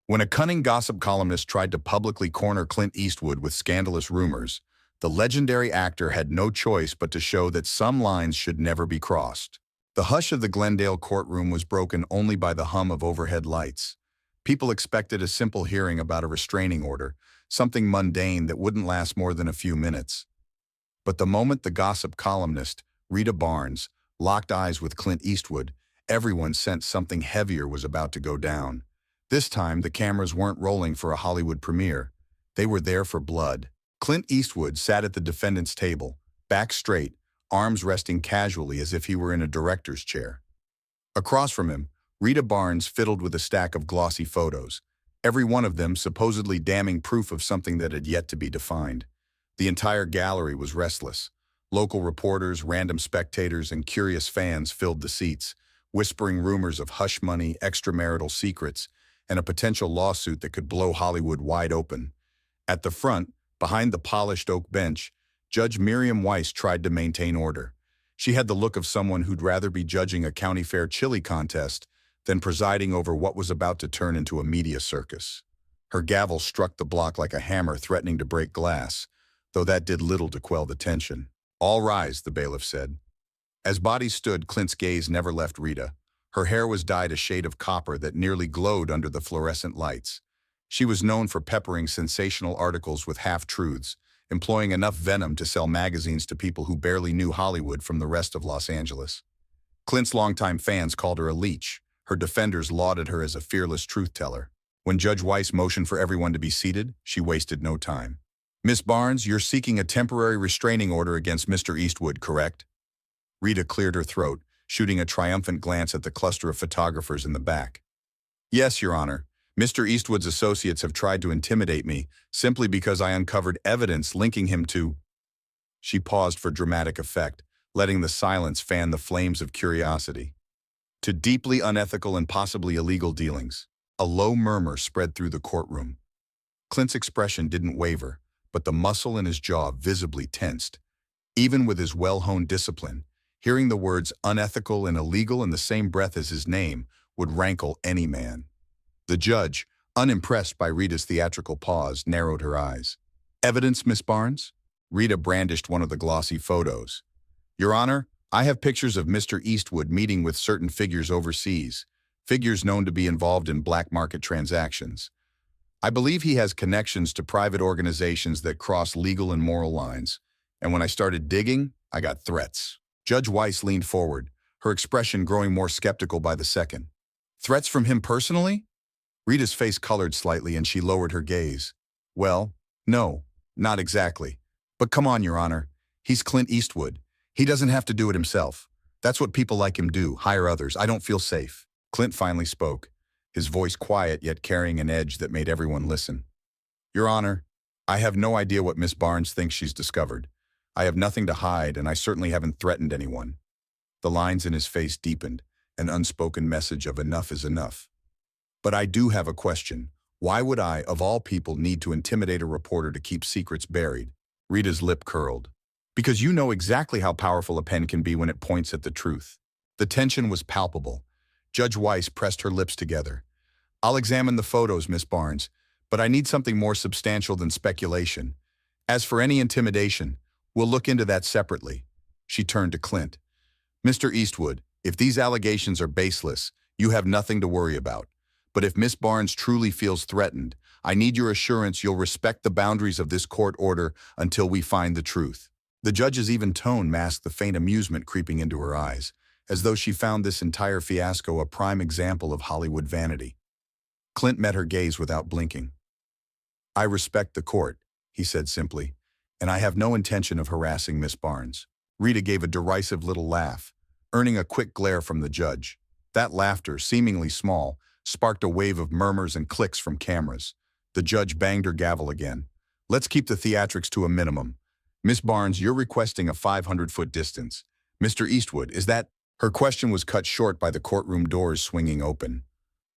When a cunning gossip columnist tried to publicly corner Clint Eastwood with scandalous rumors, the legendary actor had no choice but to show that some lines should never be crossed. The hush of the Glendale courtroom was broken only by the hum of overhead lights. People expected a simple hearing about a restraining order, something mundane that wouldn't last more than a few minutes. But the moment the gossip columnist, Rita Barnes, locked eyes with Clint Eastwood, everyone sensed something heavier was about to go down. This time, the cameras weren't rolling for a Hollywood premiere. They were there for blood. Clint Eastwood sat at the defendant's table, back straight, arms resting casually as if he were in a director's chair. Across from him, Rita Barnes fiddled with a stack of glossy photos, every one of them supposedly damning proof of something that had yet to be defined. The entire gallery was restless. Local reporters, random spectators, and curious fans filled the seats, whispering rumors of hush money, extramarital secrets, and a potential lawsuit that could blow Hollywood wide open. At the front, behind the polished oak bench, Judge Miriam Weiss tried to maintain order. She had the look of someone who'd rather be judging a county fair chili contest than presiding over what was about to turn into a media circus. Her gavel struck the block like a hammer threatening to break glass, though that did little to quell the tension. "All rise," the bailiff said. As bodies stood, Clint's gaze never left Rita. Her hair was dyed a shade of copper that nearly glowed under the fluorescent lights. She was known for peppering sensational articles with half-truths, employing enough venom to sell magazines to people who barely knew Hollywood from the rest of Los Angeles. Clint's longtime fans called her a leech. Her defenders lauded her as a fearless truth-teller. When Judge Weiss motioned for everyone to be seated, she wasted no time. "Miss Barnes, you're seeking a temporary restraining order against Mr. Eastwood, correct?" Rita cleared her throat, shooting a triumphant glance at the cluster of photographers in the back. "Yes, Your Honor. Mr. Eastwood's associates have tried to intimidate me simply because I uncovered evidence linking him to—" She paused for dramatic effect, letting the silence fan the flames of curiosity. "To deeply unethical and possibly illegal dealings." A low murmur spread through the courtroom. Clint's expression didn't waver, but the muscle in his jaw visibly tensed. Even with his well-honed discipline, hearing the words unethical and illegal in the same breath as his name would rankle any man. The judge, unimpressed by Rita's theatrical pause, narrowed her eyes. "Evidence, Miss Barnes?" Rita brandished one of the glossy photos. "Your Honor, I have pictures of Mr. Eastwood meeting with certain figures overseas, figures known to be involved in black market transactions. I believe he has connections to private organizations that cross legal and moral lines, and when I started digging, I got threats." Judge Weiss leaned forward, her expression growing more skeptical by the second. "Threats from him personally?" Rita's face colored slightly and she lowered her gaze. "Well, no, not exactly. But come on, Your Honor. He's Clint Eastwood. He doesn't have to do it himself. That's what people like him do, hire others. I don't feel safe." Clint finally spoke, his voice quiet yet carrying an edge that made everyone listen. "Your Honor, I have no idea what Miss Barnes thinks she's discovered. I have nothing to hide, and I certainly haven't threatened anyone." The lines in his face deepened, an unspoken message of enough is enough. "But I do have a question. Why would I, of all people, need to intimidate a reporter to keep secrets buried?" Rita's lip curled. "Because you know exactly how powerful a pen can be when it points at the truth." The tension was palpable. Judge Weiss pressed her lips together. "I'll examine the photos, Miss Barnes, but I need something more substantial than speculation. As for any intimidation, we'll look into that separately." She turned to Clint. "Mr. Eastwood, if these allegations are baseless, you have nothing to worry about. But if Miss Barnes truly feels threatened, I need your assurance you'll respect the boundaries of this court order until we find the truth." The judge's even tone masked the faint amusement creeping into her eyes, as though she found this entire fiasco a prime example of Hollywood vanity. Clint met her gaze without blinking. "I respect the court," he said simply, "and I have no intention of harassing Miss Barnes." Rita gave a derisive little laugh, earning a quick glare from the judge. That laughter, seemingly small, sparked a wave of murmurs and clicks from cameras. The judge banged her gavel again. "Let's keep the theatrics to a minimum. Miss Barnes, you're requesting a 500-foot distance. Mr. Eastwood, is that—" Her question was cut short by the courtroom doors swinging open.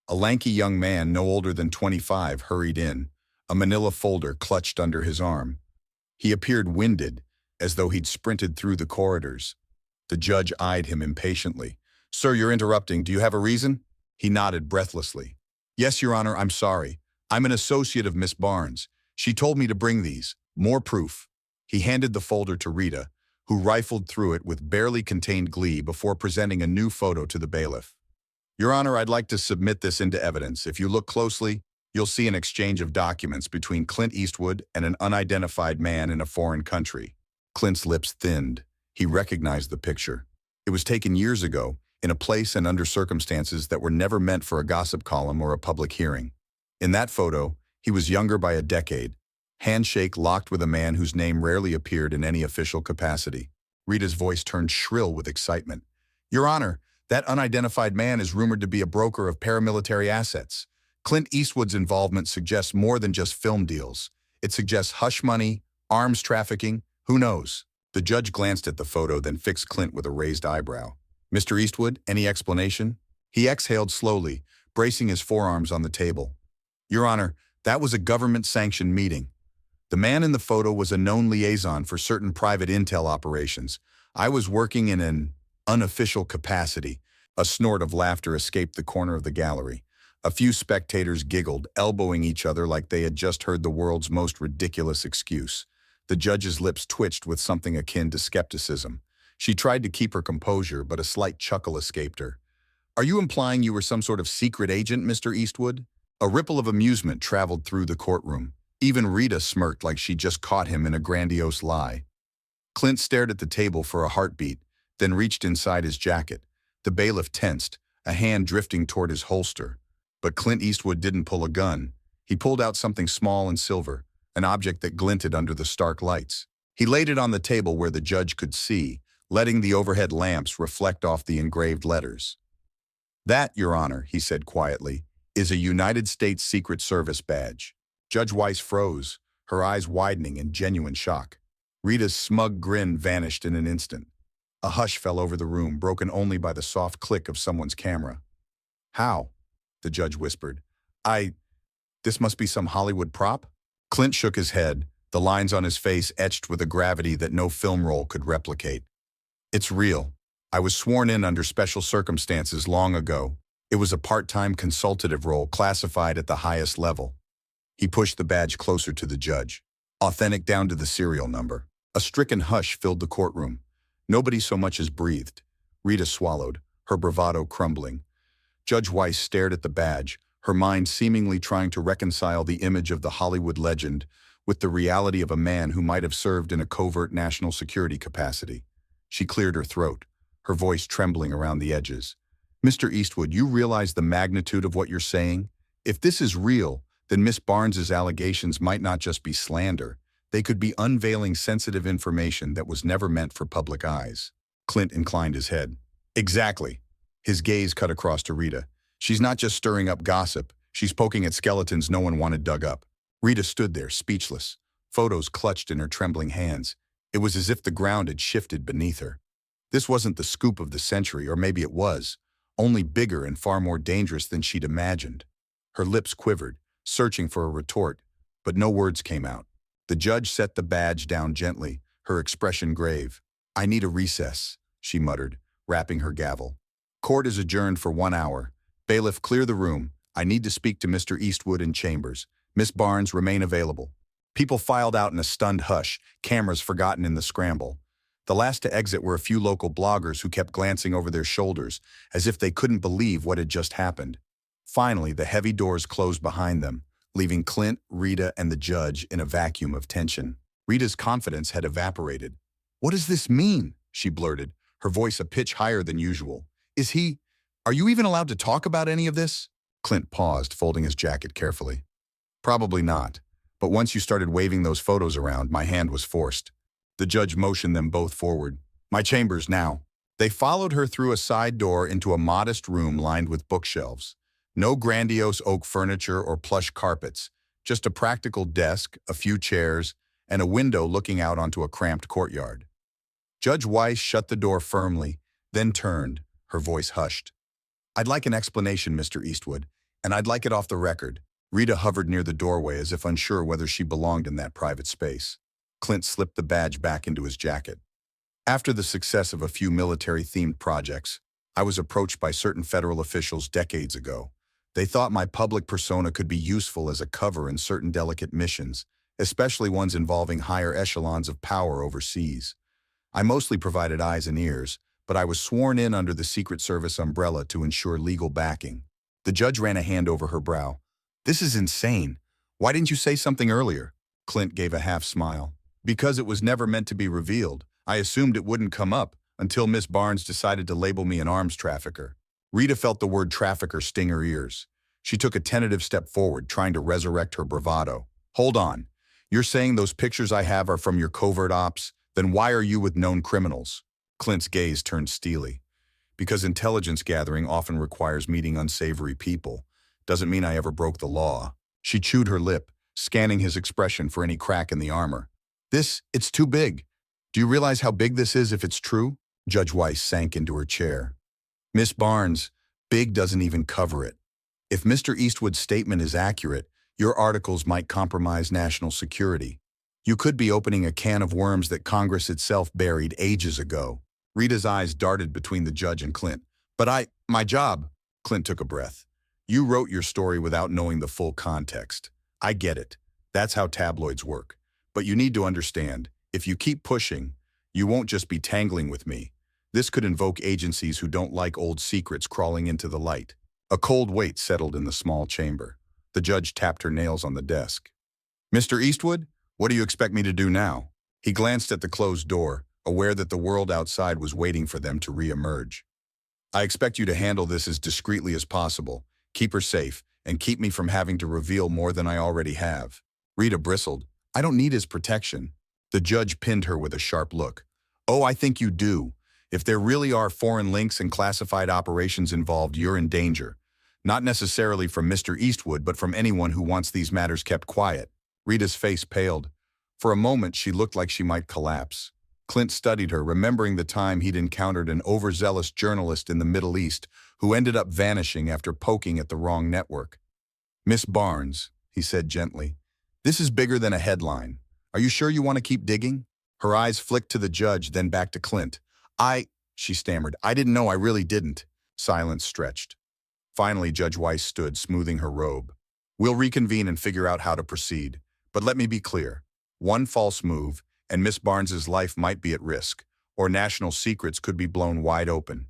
A lanky young man, no older than 25, hurried in, a manila folder clutched under his arm. He appeared winded, as though he'd sprinted through the corridors. The judge eyed him impatiently. "Sir, you're interrupting. Do you have a reason?" He nodded breathlessly. Yes, Your Honor, I'm sorry. I'm an associate of Miss Barnes. She told me to bring these. More proof. He handed the folder to Rita, who rifled through it with barely contained glee before presenting a new photo to the bailiff. Your Honor, I'd like to submit this into evidence. If you look closely, you'll see an exchange of documents between Clint Eastwood and an unidentified man in a foreign country. Clint's lips thinned. He recognized the picture. It was taken years ago, in a place and under circumstances that were never meant for a gossip column or a public hearing. In that photo, he was younger by a decade, handshake locked with a man whose name rarely appeared in any official capacity. Rita's voice turned shrill with excitement. Your Honor, that unidentified man is rumored to be a broker of paramilitary assets. Clint Eastwood's involvement suggests more than just film deals. It suggests hush money, arms trafficking, who knows? The judge glanced at the photo, then fixed Clint with a raised eyebrow. Mr. Eastwood, any explanation? He exhaled slowly, bracing his forearms on the table. Your Honor, that was a government-sanctioned meeting. The man in the photo was a known liaison for certain private intel operations. I was working in an unofficial capacity. A snort of laughter escaped the corner of the gallery. A few spectators giggled, elbowing each other like they had just heard the world's most ridiculous excuse. The judge's lips twitched with something akin to skepticism. She tried to keep her composure, but a slight chuckle escaped her. Are you implying you were some sort of secret agent, Mr. Eastwood? A ripple of amusement traveled through the courtroom. Even Rita smirked like she'd just caught him in a grandiose lie. Clint stared at the table for a heartbeat, then reached inside his jacket. The bailiff tensed, a hand drifting toward his holster. But Clint Eastwood didn't pull a gun. He pulled out something small and silver, an object that glinted under the stark lights. He laid it on the table where the judge could see, letting the overhead lamps reflect off the engraved letters. That, Your Honor, he said quietly, is a United States Secret Service badge. Judge Weiss froze, her eyes widening in genuine shock. Rita's smug grin vanished in an instant. A hush fell over the room, broken only by the soft click of someone's camera. How? The judge whispered. This must be some Hollywood prop? Clint shook his head, the lines on his face etched with a gravity that no film roll could replicate. It's real. I was sworn in under special circumstances long ago. It was a part-time consultative role classified at the highest level. He pushed the badge closer to the judge. Authentic down to the serial number. A stricken hush filled the courtroom. Nobody so much as breathed. Rita swallowed, her bravado crumbling. Judge Weiss stared at the badge, her mind seemingly trying to reconcile the image of the Hollywood legend with the reality of a man who might have served in a covert national security capacity. She cleared her throat, her voice trembling around the edges. Mr. Eastwood, you realize the magnitude of what you're saying? If this is real, then Miss Barnes's allegations might not just be slander. They could be unveiling sensitive information that was never meant for public eyes. Clint inclined his head. Exactly. His gaze cut across to Rita. She's not just stirring up gossip. She's poking at skeletons no one wanted dug up. Rita stood there, speechless, photos clutched in her trembling hands. It was as if the ground had shifted beneath her. This wasn't the scoop of the century, or maybe it was, only bigger and far more dangerous than she'd imagined. Her lips quivered, searching for a retort, but no words came out. The judge set the badge down gently, her expression grave. I need a recess, she muttered, rapping her gavel. Court is adjourned for 1 hour. Bailiff, clear the room. I need to speak to Mr. Eastwood in chambers. Miss Barnes, remain available. People filed out in a stunned hush, cameras forgotten in the scramble. The last to exit were a few local bloggers who kept glancing over their shoulders, as if they couldn't believe what had just happened. Finally, the heavy doors closed behind them, leaving Clint, Rita, and the judge in a vacuum of tension. Rita's confidence had evaporated. What does this mean? She blurted, her voice a pitch higher than usual. Are you even allowed to talk about any of this? Clint paused, folding his jacket carefully. Probably not, but once you started waving those photos around, my hand was forced. The judge motioned them both forward. My chambers now. They followed her through a side door into a modest room lined with bookshelves. No grandiose oak furniture or plush carpets, just a practical desk, a few chairs, and a window looking out onto a cramped courtyard. Judge Weiss shut the door firmly, then turned, her voice hushed. I'd like an explanation, Mr. Eastwood, and I'd like it off the record. Rita hovered near the doorway as if unsure whether she belonged in that private space. Clint slipped the badge back into his jacket. After the success of a few military-themed projects, I was approached by certain federal officials decades ago. They thought my public persona could be useful as a cover in certain delicate missions, especially ones involving higher echelons of power overseas. I mostly provided eyes and ears, but I was sworn in under the Secret Service umbrella to ensure legal backing. The judge ran a hand over her brow. This is insane. Why didn't you say something earlier? Clint gave a half smile. Because it was never meant to be revealed. I assumed it wouldn't come up until Miss Barnes decided to label me an arms trafficker. Rita felt the word trafficker sting her ears. She took a tentative step forward, trying to resurrect her bravado. Hold on. You're saying those pictures I have are from your covert ops? Then why are you with known criminals? Clint's gaze turned steely. Because intelligence gathering often requires meeting unsavory people. Doesn't mean I ever broke the law. She chewed her lip, scanning his expression for any crack in the armor. It's too big. Do you realize how big this is if it's true? Judge Weiss sank into her chair. Miss Barnes, big doesn't even cover it. If Mr. Eastwood's statement is accurate, your articles might compromise national security. You could be opening a can of worms that Congress itself buried ages ago. Rita's eyes darted between the judge and Clint. But my job. Clint took a breath. You wrote your story without knowing the full context. I get it. That's how tabloids work. But you need to understand, if you keep pushing, you won't just be tangling with me. This could invoke agencies who don't like old secrets crawling into the light. A cold weight settled in the small chamber. The judge tapped her nails on the desk. Mr. Eastwood, what do you expect me to do now? He glanced at the closed door, aware that the world outside was waiting for them to re-emerge. I expect you to handle this as discreetly as possible, keep her safe, and keep me from having to reveal more than I already have. Rita bristled. I don't need his protection. The judge pinned her with a sharp look. Oh, I think you do. If there really are foreign links and classified operations involved, you're in danger. Not necessarily from Mr. Eastwood, but from anyone who wants these matters kept quiet. Rita's face paled. For a moment, she looked like she might collapse. Clint studied her, remembering the time he'd encountered an overzealous journalist in the Middle East who ended up vanishing after poking at the wrong network. Miss Barnes, he said gently, this is bigger than a headline. Are you sure you want to keep digging? Her eyes flicked to the judge, then back to Clint. She stammered, I didn't know, I really didn't. Silence stretched. Finally, Judge Weiss stood, smoothing her robe. We'll reconvene and figure out how to proceed. But let me be clear. One false move, and Miss Barnes's life might be at risk, or national secrets could be blown wide open.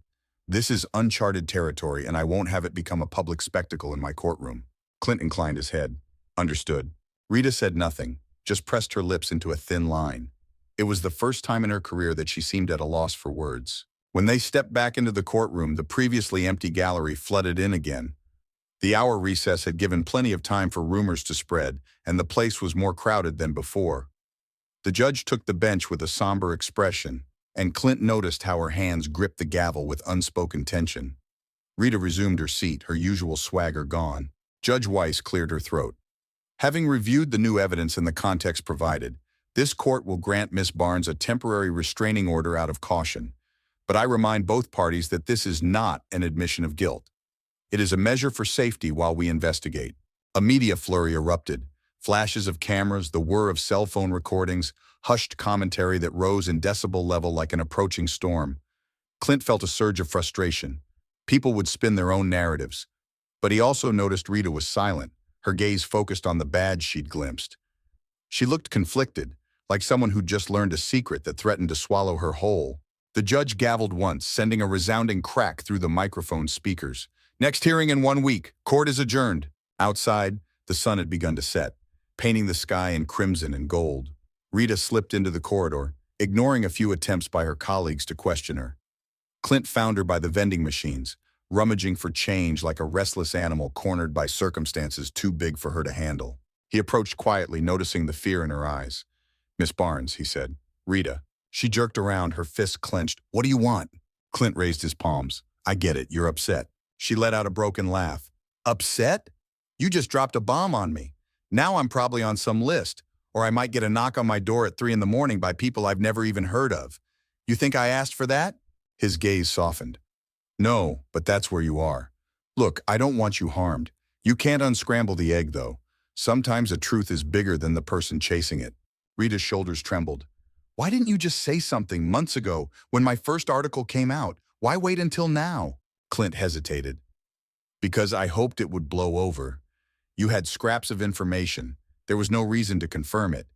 This is uncharted territory, and I won't have it become a public spectacle in my courtroom. Clint inclined his head. Understood. Rita said nothing, just pressed her lips into a thin line. It was the first time in her career that she seemed at a loss for words. When they stepped back into the courtroom, the previously empty gallery flooded in again. The hour recess had given plenty of time for rumors to spread, and the place was more crowded than before. The judge took the bench with a somber expression, and Clint noticed how her hands gripped the gavel with unspoken tension. Rita resumed her seat, her usual swagger gone. Judge Weiss cleared her throat. Having reviewed the new evidence in the context provided, this court will grant Miss Barnes a temporary restraining order out of caution. But I remind both parties that this is not an admission of guilt. It is a measure for safety while we investigate. A media flurry erupted. Flashes of cameras, the whir of cell phone recordings, hushed commentary that rose in decibel level like an approaching storm. Clint felt a surge of frustration. People would spin their own narratives. But he also noticed Rita was silent, her gaze focused on the badge she'd glimpsed. She looked conflicted, like someone who'd just learned a secret that threatened to swallow her whole. The judge gavelled once, sending a resounding crack through the microphone speakers. Next hearing in 1 week. Court is adjourned. Outside, the sun had begun to set, painting the sky in crimson and gold. Rita slipped into the corridor, ignoring a few attempts by her colleagues to question her. Clint found her by the vending machines, rummaging for change like a restless animal cornered by circumstances too big for her to handle. He approached quietly, noticing the fear in her eyes. Miss Barnes, he said. Rita. She jerked around, her fists clenched. What do you want? Clint raised his palms. I get it, you're upset. She let out a broken laugh. Upset? You just dropped a bomb on me. Now I'm probably on some list, or I might get a knock on my door at 3 a.m. by people I've never even heard of. You think I asked for that? His gaze softened. No, but that's where you are. Look, I don't want you harmed. You can't unscramble the egg, though. Sometimes a truth is bigger than the person chasing it. Rita's shoulders trembled. Why didn't you just say something months ago when my first article came out? Why wait until now? Clint hesitated. Because I hoped it would blow over. You had scraps of information. There was no reason to confirm it.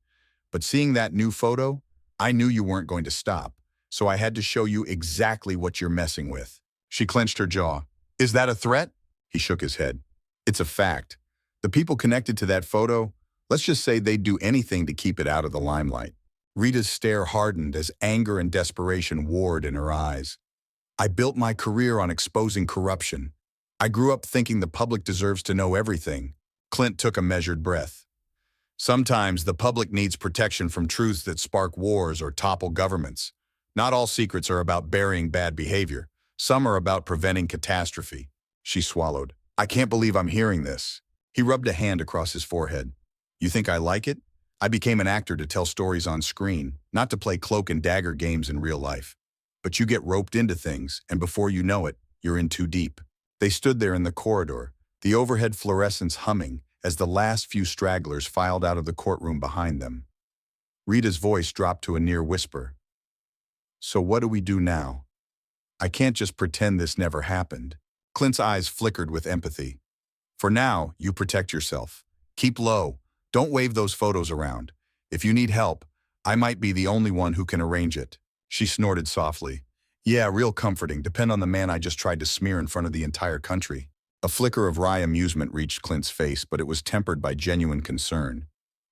But seeing that new photo, I knew you weren't going to stop, so I had to show you exactly what you're messing with. She clenched her jaw. Is that a threat? He shook his head. It's a fact. The people connected to that photo, let's just say they'd do anything to keep it out of the limelight. Rita's stare hardened as anger and desperation warred in her eyes. I built my career on exposing corruption. I grew up thinking the public deserves to know everything. Clint took a measured breath. Sometimes the public needs protection from truths that spark wars or topple governments. Not all secrets are about burying bad behavior. Some are about preventing catastrophe. She swallowed. I can't believe I'm hearing this. He rubbed a hand across his forehead. You think I like it? I became an actor to tell stories on screen, not to play cloak and dagger games in real life. But you get roped into things, and before you know it, you're in too deep. They stood there in the corridor, the overhead fluorescents humming, as the last few stragglers filed out of the courtroom behind them. Rita's voice dropped to a near whisper. So what do we do now? I can't just pretend this never happened. Clint's eyes flickered with empathy. For now, you protect yourself. Keep low. Don't wave those photos around. If you need help, I might be the only one who can arrange it. She snorted softly. Yeah, real comforting. Depend on the man I just tried to smear in front of the entire country. A flicker of wry amusement reached Clint's face, but it was tempered by genuine concern.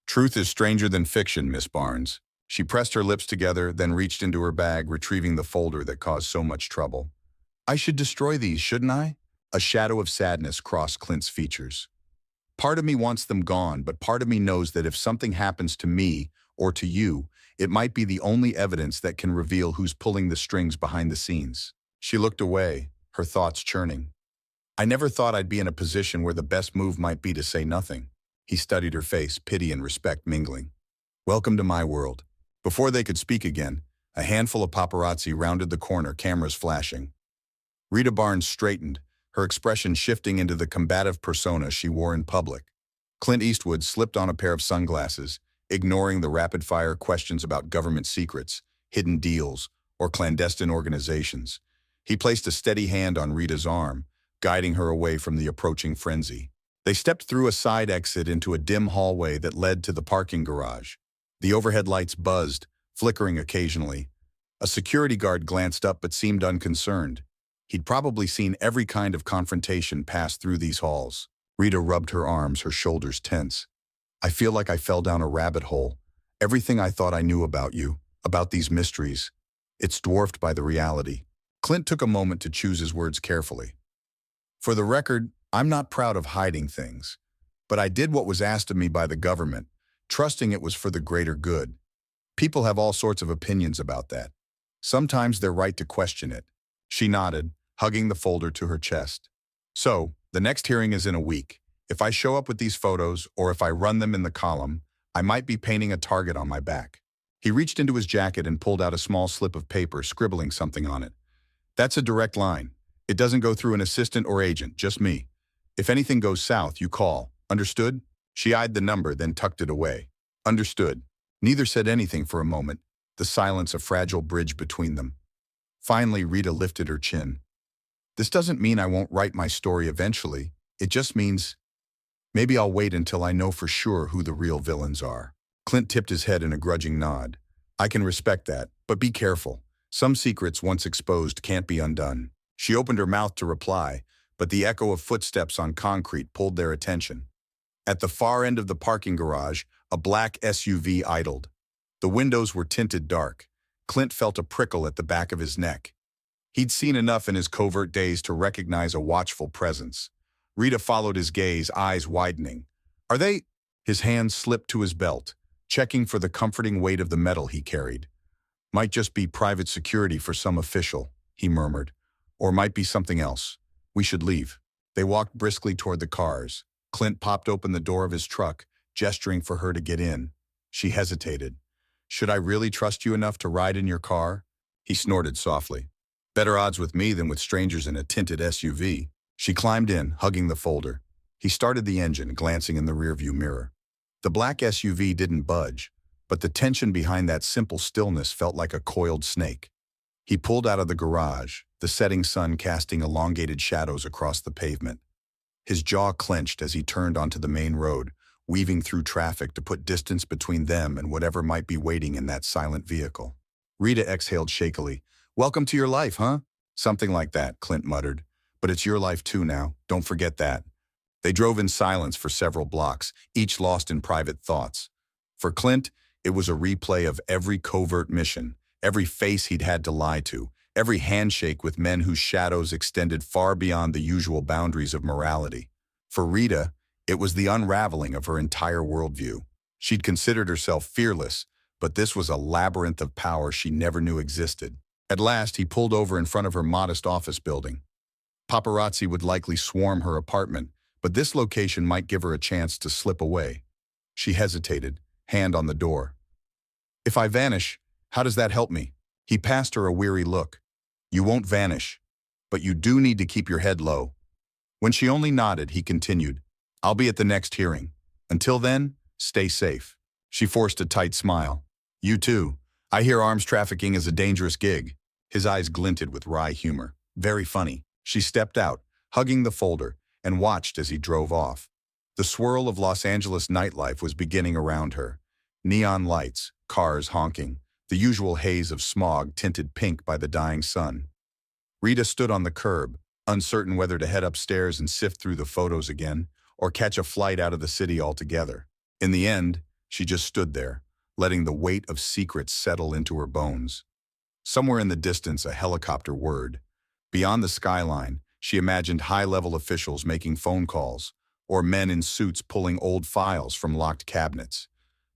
Truth is stranger than fiction, Miss Barnes. She pressed her lips together, then reached into her bag, retrieving the folder that caused so much trouble. I should destroy these, shouldn't I? A shadow of sadness crossed Clint's features. Part of me wants them gone, but part of me knows that if something happens to me or to you, it might be the only evidence that can reveal who's pulling the strings behind the scenes. She looked away, her thoughts churning. I never thought I'd be in a position where the best move might be to say nothing. He studied her face, pity and respect mingling. Welcome to my world. Before they could speak again, a handful of paparazzi rounded the corner, cameras flashing. Rita Barnes straightened, her expression shifting into the combative persona she wore in public. Clint Eastwood slipped on a pair of sunglasses, ignoring the rapid-fire questions about government secrets, hidden deals, or clandestine organizations. He placed a steady hand on Rita's arm, guiding her away from the approaching frenzy. They stepped through a side exit into a dim hallway that led to the parking garage. The overhead lights buzzed, flickering occasionally. A security guard glanced up but seemed unconcerned. He'd probably seen every kind of confrontation pass through these halls. Rita rubbed her arms, her shoulders tense. I feel like I fell down a rabbit hole. Everything I thought I knew about you, about these mysteries, it's dwarfed by the reality. Clint took a moment to choose his words carefully. For the record, I'm not proud of hiding things, but I did what was asked of me by the government, trusting it was for the greater good. People have all sorts of opinions about that. Sometimes they're right to question it. She nodded, hugging the folder to her chest. So, the next hearing is in a week. If I show up with these photos, or if I run them in the column, I might be painting a target on my back. He reached into his jacket and pulled out a small slip of paper, scribbling something on it. That's a direct line. It doesn't go through an assistant or agent, just me. If anything goes south, you call. Understood? She eyed the number, then tucked it away. Understood. Neither said anything for a moment, the silence a fragile bridge between them. Finally, Rita lifted her chin. This doesn't mean I won't write my story eventually. It just means maybe I'll wait until I know for sure who the real villains are. Clint tipped his head in a grudging nod. I can respect that, but be careful. Some secrets once exposed can't be undone. She opened her mouth to reply, but the echo of footsteps on concrete pulled their attention. At the far end of the parking garage, a black SUV idled. The windows were tinted dark. Clint felt a prickle at the back of his neck. He'd seen enough in his covert days to recognize a watchful presence. Rita followed his gaze, eyes widening. Are they? His hand slipped to his belt, checking for the comforting weight of the metal he carried. Might just be private security for some official, he murmured. Or might be something else. We should leave. They walked briskly toward the cars. Clint popped open the door of his truck, gesturing for her to get in. She hesitated. Should I really trust you enough to ride in your car? He snorted softly. Better odds with me than with strangers in a tinted SUV. She climbed in, hugging the folder. He started the engine, glancing in the rearview mirror. The black SUV didn't budge, but the tension behind that simple stillness felt like a coiled snake. He pulled out of the garage, the setting sun casting elongated shadows across the pavement. His jaw clenched as he turned onto the main road, weaving through traffic to put distance between them and whatever might be waiting in that silent vehicle. Rita exhaled shakily. "Welcome to your life, huh?" "Something like that," Clint muttered. "But it's your life too now, don't forget that." They drove in silence for several blocks, each lost in private thoughts. For Clint, it was a replay of every covert mission, every face he'd had to lie to, every handshake with men whose shadows extended far beyond the usual boundaries of morality. For Rita, it was the unraveling of her entire worldview. She'd considered herself fearless, but this was a labyrinth of power she never knew existed. At last, he pulled over in front of her modest office building. Paparazzi would likely swarm her apartment, but this location might give her a chance to slip away. She hesitated, hand on the door. "If I vanish, how does that help me?" He passed her a weary look. "You won't vanish, but you do need to keep your head low." When she only nodded, he continued, "I'll be at the next hearing. Until then, stay safe." She forced a tight smile. "You too. I hear arms trafficking is a dangerous gig." His eyes glinted with wry humor. "Very funny." She stepped out, hugging the folder, and watched as he drove off. The swirl of Los Angeles nightlife was beginning around her. Neon lights, cars honking, the usual haze of smog tinted pink by the dying sun. Rita stood on the curb, uncertain whether to head upstairs and sift through the photos again, or catch a flight out of the city altogether. In the end, she just stood there, letting the weight of secrets settle into her bones. Somewhere in the distance, a helicopter whirred. Beyond the skyline, she imagined high-level officials making phone calls, or men in suits pulling old files from locked cabinets.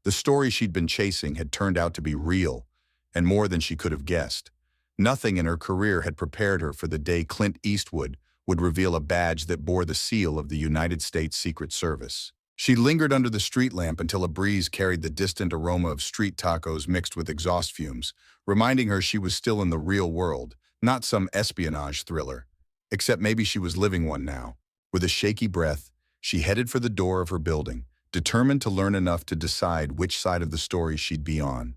The story she'd been chasing had turned out to be real, and more than she could have guessed. Nothing in her career had prepared her for the day Clint Eastwood would reveal a badge that bore the seal of the United States Secret Service. She lingered under the street lamp until a breeze carried the distant aroma of street tacos mixed with exhaust fumes, reminding her she was still in the real world, not some espionage thriller. Except maybe she was living one now. With a shaky breath, she headed for the door of her building, determined to learn enough to decide which side of the story she'd be on.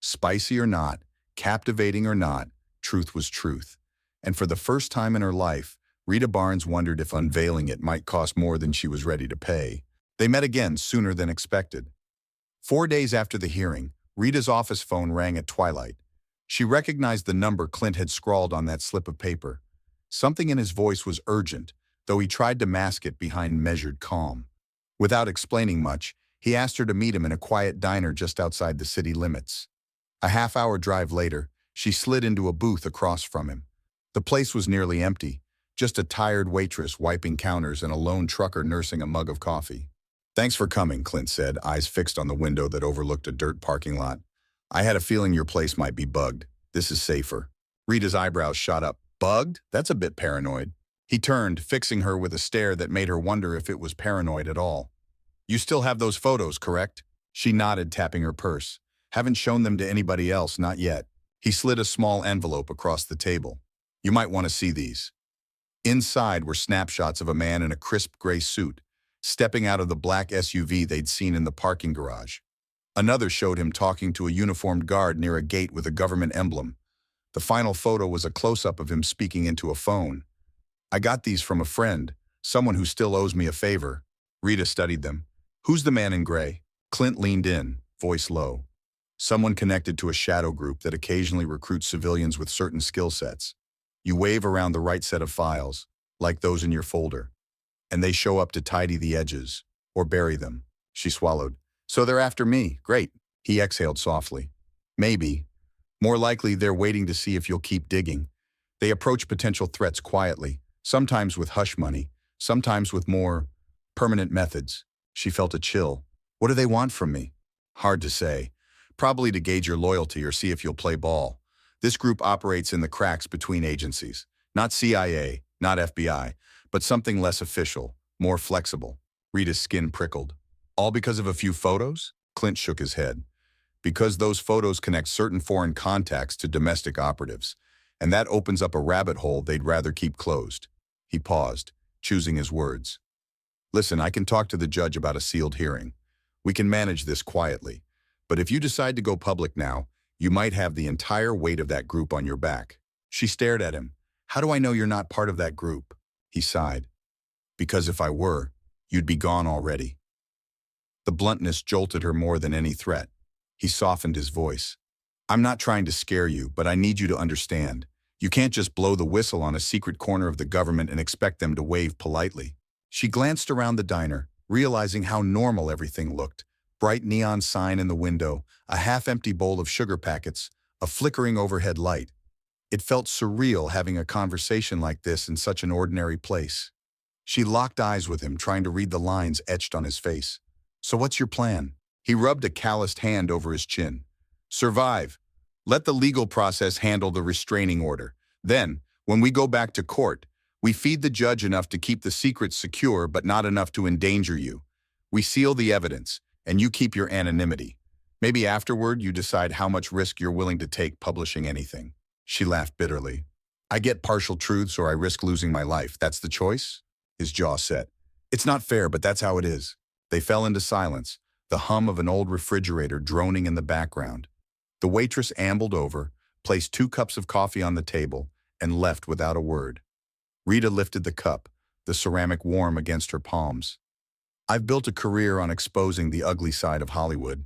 Spicy or not, captivating or not, truth was truth. And for the first time in her life, Rita Barnes wondered if unveiling it might cost more than she was ready to pay. They met again sooner than expected. 4 days after the hearing, Rita's office phone rang at twilight. She recognized the number Clint had scrawled on that slip of paper. Something in his voice was urgent, though he tried to mask it behind measured calm. Without explaining much, he asked her to meet him in a quiet diner just outside the city limits. A half-hour drive later, she slid into a booth across from him. The place was nearly empty, just a tired waitress wiping counters and a lone trucker nursing a mug of coffee. "Thanks for coming," Clint said, eyes fixed on the window that overlooked a dirt parking lot. "I had a feeling your place might be bugged. This is safer." Rita's eyebrows shot up. "Bugged? That's a bit paranoid." He turned, fixing her with a stare that made her wonder if it was paranoid at all. "You still have those photos, correct?" She nodded, tapping her purse. "Haven't shown them to anybody else, not yet." He slid a small envelope across the table. "You might want to see these." Inside were snapshots of a man in a crisp gray suit, stepping out of the black SUV they'd seen in the parking garage. Another showed him talking to a uniformed guard near a gate with a government emblem. The final photo was a close-up of him speaking into a phone. "I got these from a friend, someone who still owes me a favor." Rita studied them. "Who's the man in gray?" Clint leaned in, voice low. "Someone connected to a shadow group that occasionally recruits civilians with certain skill sets. You wave around the right set of files, like those in your folder, and they show up to tidy the edges, or bury them." She swallowed. "So they're after me. Great." He exhaled softly. "Maybe. More likely they're waiting to see if you'll keep digging. They approach potential threats quietly, sometimes with hush money, sometimes with more permanent methods." She felt a chill. "What do they want from me?" "Hard to say. Probably to gauge your loyalty or see if you'll play ball. This group operates in the cracks between agencies. Not CIA, not FBI, but something less official, more flexible." Rita's skin prickled. "All because of a few photos?" Clint shook his head. "Because those photos connect certain foreign contacts to domestic operatives, and that opens up a rabbit hole they'd rather keep closed." He paused, choosing his words. "Listen, I can talk to the judge about a sealed hearing. We can manage this quietly. But if you decide to go public now, you might have the entire weight of that group on your back." She stared at him. "How do I know you're not part of that group?" He sighed. Because if I were, you'd be gone already. The bluntness jolted her more than any threat. He softened his voice. I'm not trying to scare you, but I need you to understand. You can't just blow the whistle on a secret corner of the government and expect them to wave politely. She glanced around the diner, realizing how normal everything looked. Bright neon sign in the window, a half-empty bowl of sugar packets, a flickering overhead light. It felt surreal having a conversation like this in such an ordinary place. She locked eyes with him, trying to read the lines etched on his face. So what's your plan? He rubbed a calloused hand over his chin. Survive. Let the legal process handle the restraining order. Then, when we go back to court, we feed the judge enough to keep the secrets secure but not enough to endanger you. We seal the evidence, and you keep your anonymity. Maybe afterward you decide how much risk you're willing to take publishing anything. She laughed bitterly. I get partial truths or I risk losing my life. That's the choice? His jaw set. It's not fair, but that's how it is. They fell into silence, the hum of an old refrigerator droning in the background. The waitress ambled over, placed 2 cups of coffee on the table, and left without a word. Rita lifted the cup, the ceramic warm against her palms. I've built a career on exposing the ugly side of Hollywood.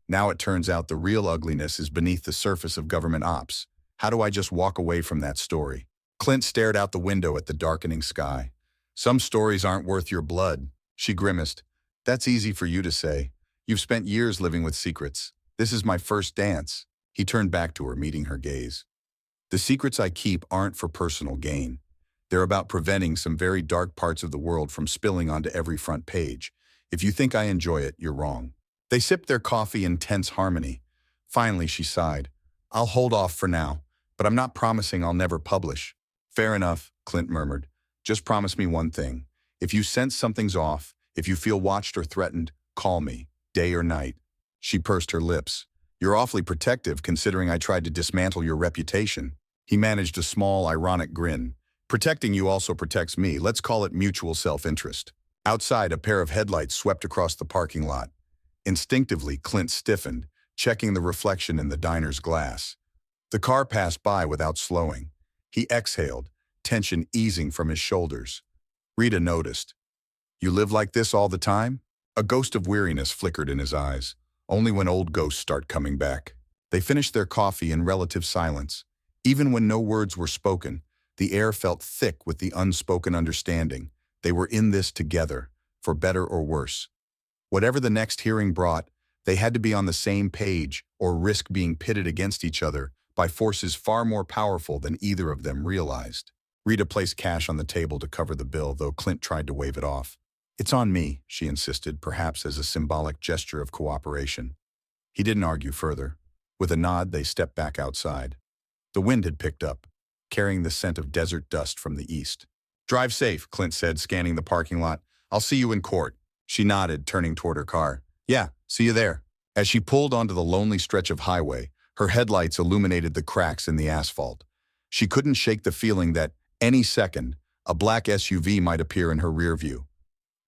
Now it turns out the real ugliness is beneath the surface of government ops. How do I just walk away from that story? Clint stared out the window at the darkening sky. Some stories aren't worth your blood. She grimaced. That's easy for you to say. You've spent years living with secrets. This is my first dance. He turned back to her, meeting her gaze. The secrets I keep aren't for personal gain. They're about preventing some very dark parts of the world from spilling onto every front page. If you think I enjoy it, you're wrong. They sipped their coffee in tense harmony. Finally, she sighed. I'll hold off for now, but I'm not promising I'll never publish. Fair enough, Clint murmured. Just promise me one thing. If you sense something's off, if you feel watched or threatened, call me, day or night. She pursed her lips. You're awfully protective considering I tried to dismantle your reputation. He managed a small, ironic grin. Protecting you also protects me. Let's call it mutual self-interest. Outside, a pair of headlights swept across the parking lot. Instinctively, Clint stiffened, checking the reflection in the diner's glass. The car passed by without slowing. He exhaled, tension easing from his shoulders. Rita noticed. You live like this all the time? A ghost of weariness flickered in his eyes. Only when old ghosts start coming back. They finished their coffee in relative silence. Even when no words were spoken, the air felt thick with the unspoken understanding. They were in this together, for better or worse. Whatever the next hearing brought, they had to be on the same page or risk being pitted against each other by forces far more powerful than either of them realized. Rita placed cash on the table to cover the bill, though Clint tried to wave it off. It's on me, she insisted, perhaps as a symbolic gesture of cooperation. He didn't argue further. With a nod, they stepped back outside. The wind had picked up, carrying the scent of desert dust from the east. Drive safe, Clint said, scanning the parking lot. I'll see you in court. She nodded, turning toward her car. Yeah, see you there. As she pulled onto the lonely stretch of highway, her headlights illuminated the cracks in the asphalt. She couldn't shake the feeling that, any second, a black SUV might appear in her rear view.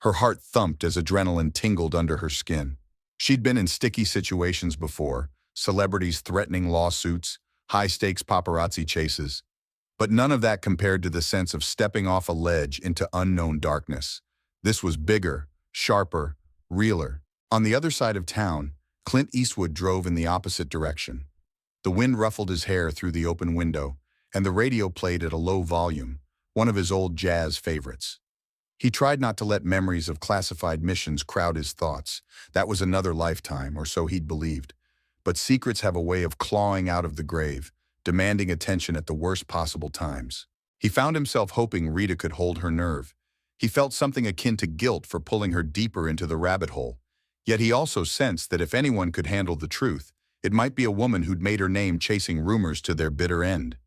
Her heart thumped as adrenaline tingled under her skin. She'd been in sticky situations before, celebrities threatening lawsuits, high-stakes paparazzi chases. But none of that compared to the sense of stepping off a ledge into unknown darkness. This was bigger, sharper, realer. On the other side of town, Clint Eastwood drove in the opposite direction. The wind ruffled his hair through the open window, and the radio played at a low volume, one of his old jazz favorites. He tried not to let memories of classified missions crowd his thoughts. That was another lifetime, or so he'd believed. But secrets have a way of clawing out of the grave, demanding attention at the worst possible times. He found himself hoping Rita could hold her nerve. He felt something akin to guilt for pulling her deeper into the rabbit hole. Yet he also sensed that if anyone could handle the truth, it might be a woman who'd made her name chasing rumors to their bitter end.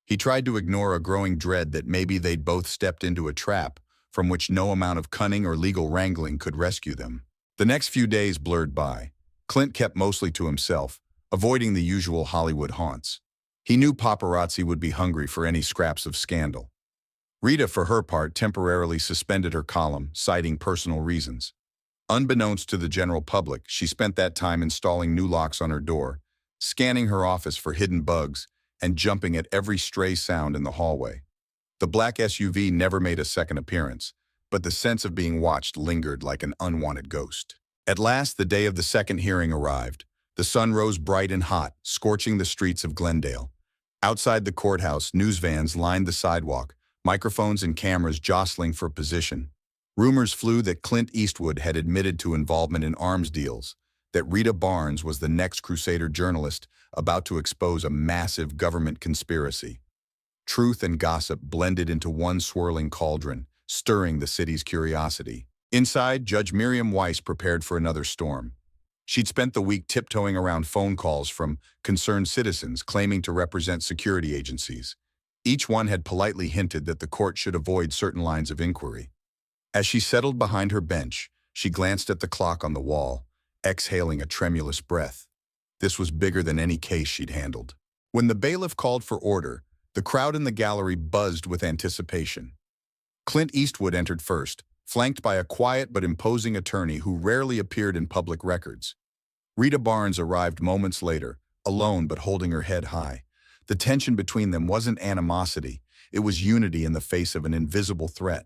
He tried to ignore a growing dread that maybe they'd both stepped into a trap from which no amount of cunning or legal wrangling could rescue them. The next few days blurred by. Clint kept mostly to himself, avoiding the usual Hollywood haunts. He knew paparazzi would be hungry for any scraps of scandal. Rita, for her part, temporarily suspended her column, citing personal reasons. Unbeknownst to the general public, she spent that time installing new locks on her door, scanning her office for hidden bugs, and jumping at every stray sound in the hallway. The black SUV never made a second appearance, but the sense of being watched lingered like an unwanted ghost. At last, the day of the second hearing arrived. The sun rose bright and hot, scorching the streets of Glendale. Outside the courthouse, news vans lined the sidewalk, microphones and cameras jostling for position. Rumors flew that Clint Eastwood had admitted to involvement in arms deals, that Rita Barnes was the next Crusader journalist about to expose a massive government conspiracy. Truth and gossip blended into one swirling cauldron, stirring the city's curiosity. Inside, Judge Miriam Weiss prepared for another storm. She'd spent the week tiptoeing around phone calls from concerned citizens claiming to represent security agencies. Each one had politely hinted that the court should avoid certain lines of inquiry. As she settled behind her bench, she glanced at the clock on the wall, exhaling a tremulous breath. This was bigger than any case she'd handled. When the bailiff called for order, the crowd in the gallery buzzed with anticipation. Clint Eastwood entered first, flanked by a quiet but imposing attorney who rarely appeared in public records. Rita Barnes arrived moments later, alone but holding her head high. The tension between them wasn't animosity, it was unity in the face of an invisible threat.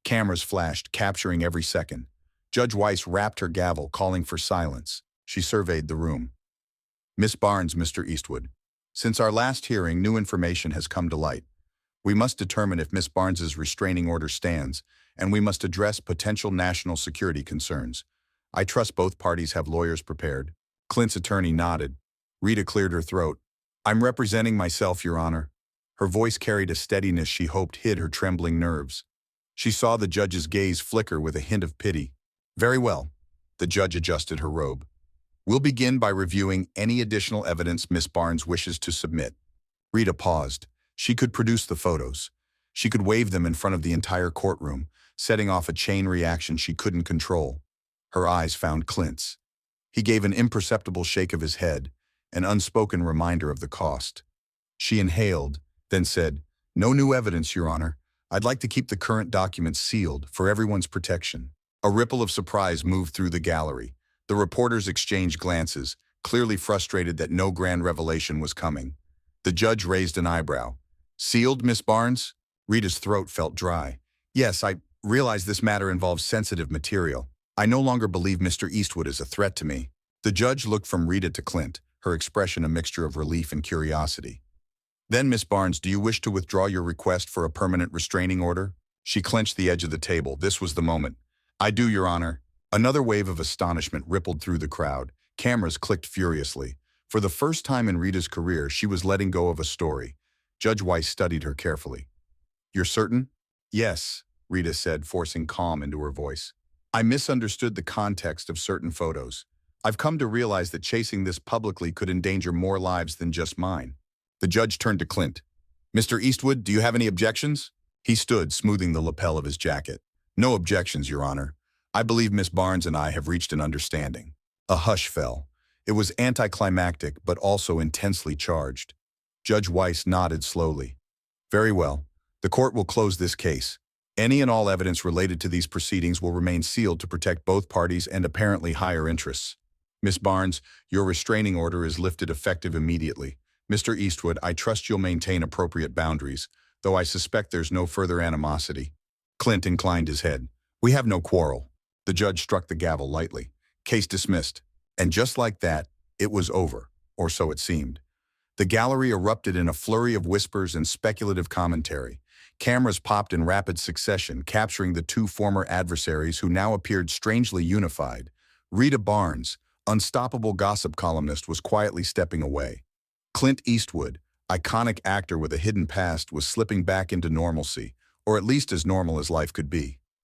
Cameras flashed, capturing every second. Judge Weiss rapped her gavel, calling for silence. She surveyed the room. "Miss Barnes, Mr. Eastwood. Since our last hearing, new information has come to light. We must determine if Miss Barnes's restraining order stands, and we must address potential national security concerns. I trust both parties have lawyers prepared." Clint's attorney nodded. Rita cleared her throat. "I'm representing myself, Your Honor." Her voice carried a steadiness she hoped hid her trembling nerves. She saw the judge's gaze flicker with a hint of pity. "Very well." The judge adjusted her robe. "We'll begin by reviewing any additional evidence Miss Barnes wishes to submit." Rita paused. She could produce the photos. She could wave them in front of the entire courtroom, setting off a chain reaction she couldn't control. Her eyes found Clint's. He gave an imperceptible shake of his head, an unspoken reminder of the cost. She inhaled, then said, "No new evidence, Your Honor. I'd like to keep the current documents sealed for everyone's protection." A ripple of surprise moved through the gallery. The reporters exchanged glances, clearly frustrated that no grand revelation was coming. The judge raised an eyebrow. "Sealed, Miss Barnes?" Rita's throat felt dry. "Yes, I realize this matter involves sensitive material. I no longer believe Mr. Eastwood is a threat to me." The judge looked from Rita to Clint, her expression a mixture of relief and curiosity. "Then, Miss Barnes, do you wish to withdraw your request for a permanent restraining order?" She clenched the edge of the table. This was the moment. "I do, Your Honor." Another wave of astonishment rippled through the crowd. Cameras clicked furiously. For the first time in Rita's career, she was letting go of a story. Judge Weiss studied her carefully. "You're certain?" "Yes," Rita said, forcing calm into her voice. "I misunderstood the context of certain photos. I've come to realize that chasing this publicly could endanger more lives than just mine." The judge turned to Clint. "Mr. Eastwood, do you have any objections?" He stood, smoothing the lapel of his jacket. "No objections, Your Honor. I believe Miss Barnes and I have reached an understanding." A hush fell. It was anticlimactic, but also intensely charged. Judge Weiss nodded slowly. "Very well. The court will close this case. Any and all evidence related to these proceedings will remain sealed to protect both parties and apparently higher interests. Miss Barnes, your restraining order is lifted effective immediately. Mr. Eastwood, I trust you'll maintain appropriate boundaries, though I suspect there's no further animosity." Clint inclined his head. "We have no quarrel." The judge struck the gavel lightly. "Case dismissed." And just like that, it was over, or so it seemed. The gallery erupted in a flurry of whispers and speculative commentary. Cameras popped in rapid succession, capturing the two former adversaries who now appeared strangely unified. Rita Barnes, unstoppable gossip columnist, was quietly stepping away. Clint Eastwood, iconic actor with a hidden past, was slipping back into normalcy, or at least as normal as life could be.